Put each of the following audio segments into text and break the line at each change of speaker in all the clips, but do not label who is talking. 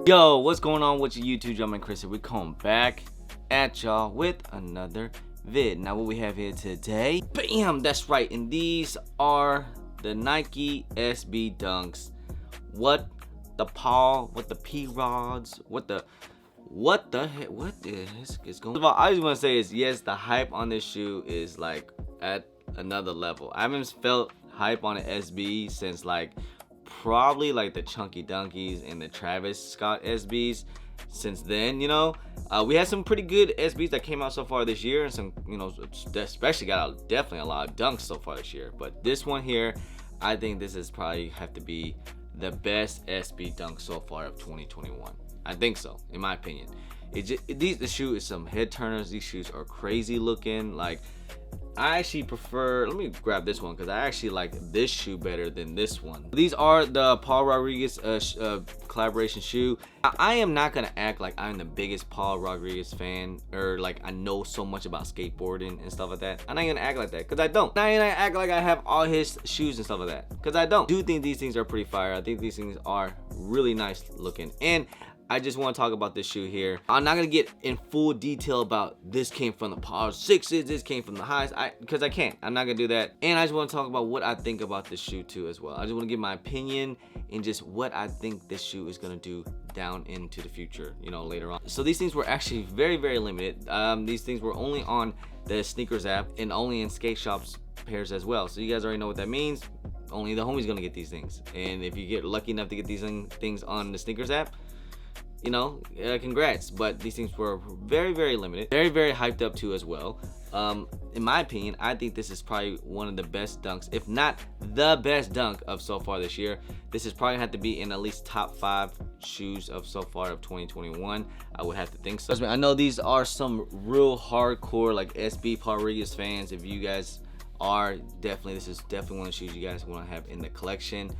Yo, what's going on with your YouTube? Jumpman Chris here. We come back at y'all with another vid. Now what we have here today, bam, that's right, and these are the Nike SB Dunks. What the Paul, what the P-Rods, what the heck, what is going on? I just want to say is, yes, the hype on this shoe is like at another level. I haven't felt hype on an SB since like probably like the Chunky Dunkies and the Travis Scott SBs. Since then, you know, we had some pretty good SBs that came out so far this year, and some, you know, especially got definitely a lot of dunks so far this year. But this one here, I think this is probably have to be the best SB dunk so far of 2021. I think so, in my opinion. The shoe is some head turners. These shoes are crazy looking. Like, I actually prefer, let me grab this one because I actually like this shoe better than this one. These are the Paul Rodriguez collaboration shoe. I am not gonna act like I'm the biggest Paul Rodriguez fan, or like I know so much about skateboarding and stuff like that. I'm not gonna act like that because I don't. I'm not gonna act like I have all his shoes and stuff like that because I don't. I do think these things are pretty fire. I think these things are really nice looking, and I just want to talk about this shoe here. I'm not gonna get in full detail about this came from the Power 6s, this came from the highs, because I can't. I'm not gonna do that. And I just want to talk about what I think about this shoe too as well. I just want to give my opinion and just what I think this shoe is gonna do down into the future, you know, later on. So these things were actually very, very limited. These things were only on the SNKRS app and only in skate shops pairs as well. So you guys already know what that means. Only the homies gonna get these things. And if you get lucky enough to get these things on the SNKRS app, you know, congrats. But these things were very, very limited, very, very hyped up too as well. In my opinion, I think this is probably one of the best dunks, if not the best dunk of so far this year. This is probably had to be in at least top 5 shoes of so far of 2021. I would have to think so. I know these are some real hardcore like SB Paul Rodriguez fans. If you guys are, this is definitely one of the shoes you guys want to have in the collection.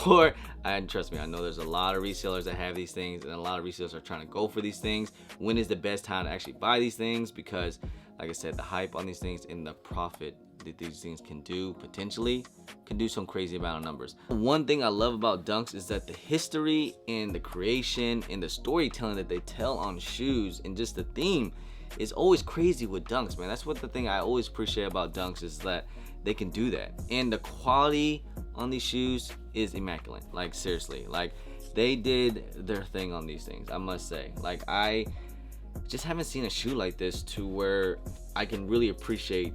Or, and trust me, I know there's a lot of resellers that have these things, and a lot of resellers are trying to go for these things. When is the best time to actually buy these things? Because like I said, the hype on these things and the profit that these things can do, potentially can do some crazy amount of numbers. One thing I love about dunks is that the history and the creation and the storytelling that they tell on shoes, and just the theme is always crazy with dunks, man. That's what the thing I always appreciate about dunks, is that they can do that. And the quality on these shoes is immaculate. Like, seriously, like, they did their thing on these things, I must say. Like, I just haven't seen a shoe like this to where I can really appreciate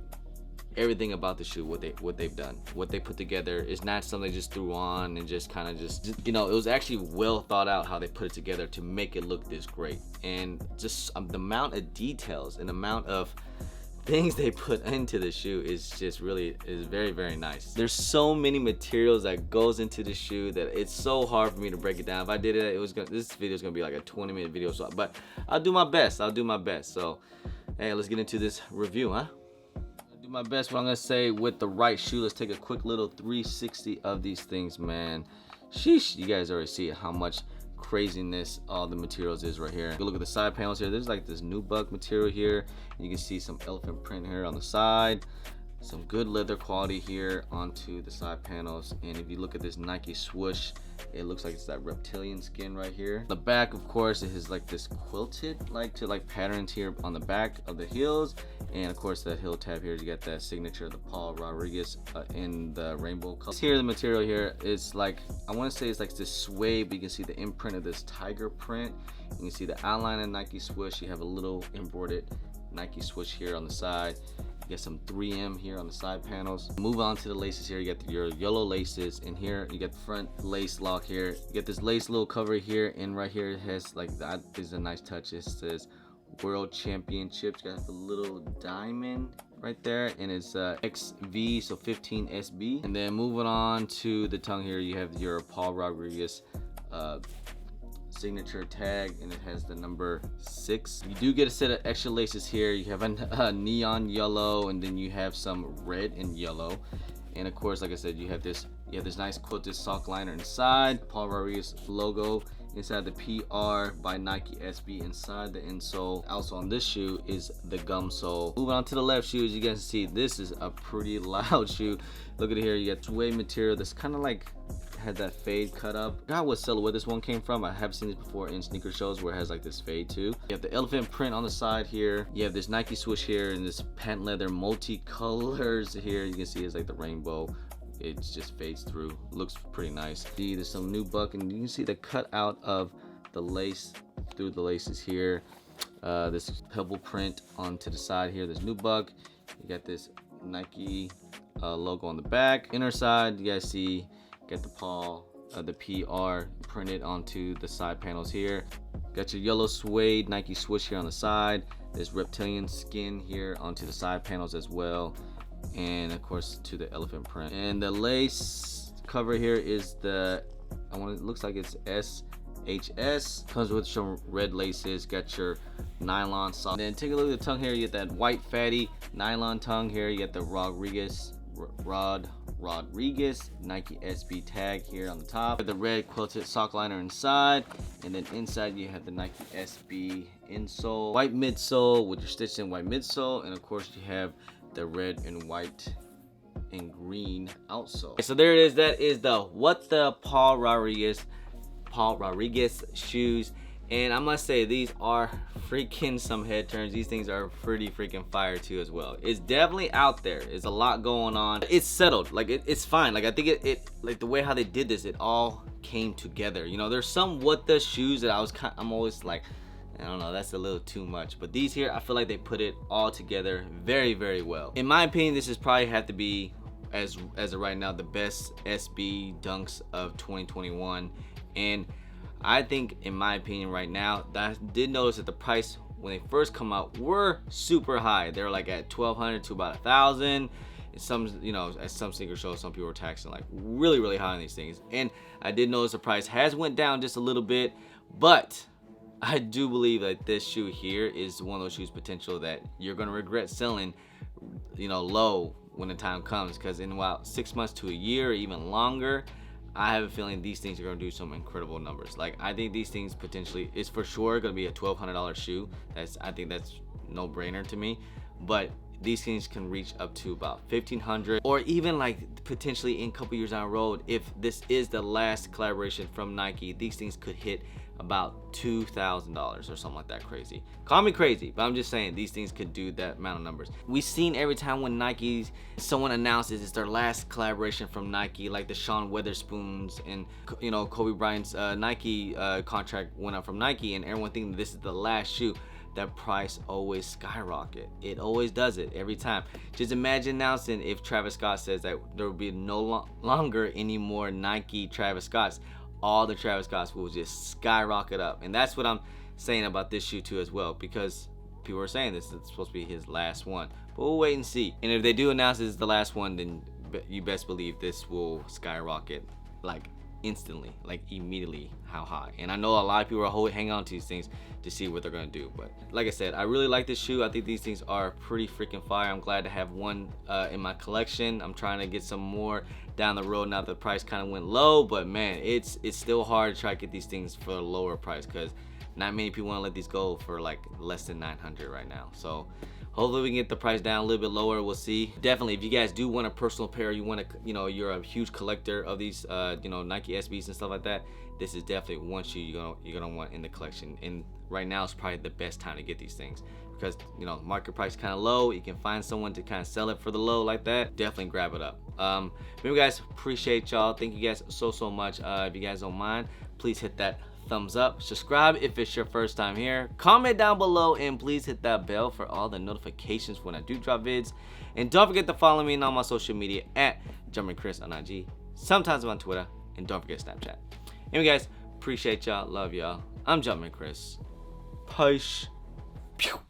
everything about the shoe, what they've done, what they put together. Is not something they just threw on and just kind of just, you know, it was actually well thought out how they put it together to make it look this great. And just the amount of details and amount of things they put into the shoe is just really, is very, very nice. There's so many materials that goes into the shoe that it's so hard for me to break it down. If I did it, this video is gonna be like a 20-minute video, so, but I'll do my best. So hey, let's get into this review, huh? My best. What I'm gonna say with the right shoe, let's take a quick little 360 of these things, man. Sheesh, you guys already see how much craziness all the materials is right here. Go look at the side panels here. There's like this nubuck material here. You can see some elephant print here on the side, some good leather quality here onto the side panels. And if you look at this Nike swoosh, it looks like it's that reptilian skin right here. The back, of course, it has like this quilted like patterns here on the back of the heels. And of course, that heel tab here, you got that signature of the Paul Rodriguez in the rainbow color. Here, the material here is like, I want to say it's like this suede, but you can see the imprint of this tiger print. You can see the outline of Nike swoosh. You have a little embroidered Nike swoosh here on the side. You get some 3M here on the side panels. Move on to the laces here. You got your yellow laces, and here you get the front lace lock here. You get this lace little cover here, and right here it has like, that is a nice touch. It says World Championships. You got a little diamond right there, and it's XV, so 15 SB. And then moving on to the tongue here, you have your Paul Rodriguez signature tag, and it has the number 6. You do get a set of extra laces here. You have a neon yellow, and then you have some red and yellow. And of course, like I said, you have this nice quilted sock liner inside, Paul Rodriguez logo inside the PR by Nike SB inside the insole. Also on this shoe is the gum sole. Moving on to the left shoe, as you guys can see, this is a pretty loud shoe. Look at it here, you got suede material that's kind of like had that fade cut up. I forgot what silhouette this one came from. I have seen this before in sneaker shows where it has like this fade too. You have the elephant print on the side here. You have this Nike swoosh here and this patent leather multi-colors here. You can see it's like the rainbow. It just fades through. Looks pretty nice. See, there's some nubuck, and you can see the cutout of the lace through the laces here. This pebble print onto the side here. There's nubuck. You got this Nike logo on the back. Inner side, you guys see, got the PR printed onto the side panels here. Got your yellow suede Nike swoosh here on the side. There's reptilian skin here onto the side panels as well, and of course to the elephant print. And the lace cover here is it looks like it's SHS. Comes with some red laces. Got your nylon sock. And then take a look at the tongue here. You get that white fatty nylon tongue here. You get the Rodriguez Nike SB tag here on the top. The red quilted sock liner inside, and then inside you have the Nike SB insole, white midsole with your stitched in white midsole, and of course you have the red and white and green outsole. So there it is. That is the What the Paul Rodriguez shoes. And I must say, these are freaking some head turns. These things are pretty freaking fire too as well. It's definitely out there. There's a lot going on. It's settled. Like it's fine. Like I think it like the way how they did this, it all came together. You know, there's some What the shoes that I'm always like, I don't know, that's a little too much. But these here, I feel like they put it all together very, very well. In my opinion, this is probably have to be, as of right now, the best SB dunks of 2021. And I think, in my opinion right now, that I did notice that the price when they first come out were super high. They're like at $1,200 to about $1,000. Some, you know, at some sneaker shows, some people were taxing like really, really high on these things. And I did notice the price has went down just a little bit, but I do believe that this shoe here is one of those shoes potential that you're gonna regret selling, you know, low when the time comes, because in about 6 months to a year or even longer, I have a feeling these things are going to do some incredible numbers. Like, I think these things potentially is for sure going to be a $1,200 shoe. I think that's no brainer to me. But these things can reach up to about $1,500, or even like potentially in a couple years down the road, if this is the last collaboration from Nike, these things could hit about $2,000 or something like that. Crazy. Call me crazy, but I'm just saying these things could do that amount of numbers. We've seen every time when someone announces it's their last collaboration from Nike, like the Sean Weatherspoons and, you know, Kobe Bryant's Nike contract went up from Nike, and everyone thinking this is the last shoe. That price always skyrocket. It always does it every time. Just imagine announcing if Travis Scott says that there will be no longer any more Nike Travis Scotts. All the Travis Scotts will just skyrocket up. And that's what I'm saying about this shoe too as well, because people are saying this is supposed to be his last one. But we'll wait and see. And if they do announce this is the last one, then you best believe this will skyrocket like instantly, like immediately how high. And I know a lot of people are hanging on to these things to see what they're gonna do. But like I said, I really like this shoe. I think these things are pretty freaking fire. I'm glad to have one in my collection. I'm trying to get some more down the road now that the price kind of went low, but man, it's still hard to try to get these things for a lower price, because not many people want to let these go for like less than $900 right now. So hopefully we can get the price down a little bit lower. We'll see. Definitely, if you guys do want a personal pair, you want to, you know, you're a huge collector of these you know, Nike SBs and stuff like that, this is definitely one shoe you're gonna want in the collection. And right now is probably the best time to get these things, because, you know, market price kind of low. You can find someone to kind of sell it for the low like that. Definitely grab it up. Maybe guys, appreciate y'all. Thank you guys so much. If you guys don't mind, please hit that thumbs up, subscribe if it's your first time here, comment down below, and please hit that bell for all the notifications when I do drop vids. And don't forget to follow me on all my social media at JumpmanChris on IG. Sometimes I'm on Twitter, and don't forget Snapchat. Anyway guys, appreciate y'all, love y'all. I'm Jumpman Chris. Peace.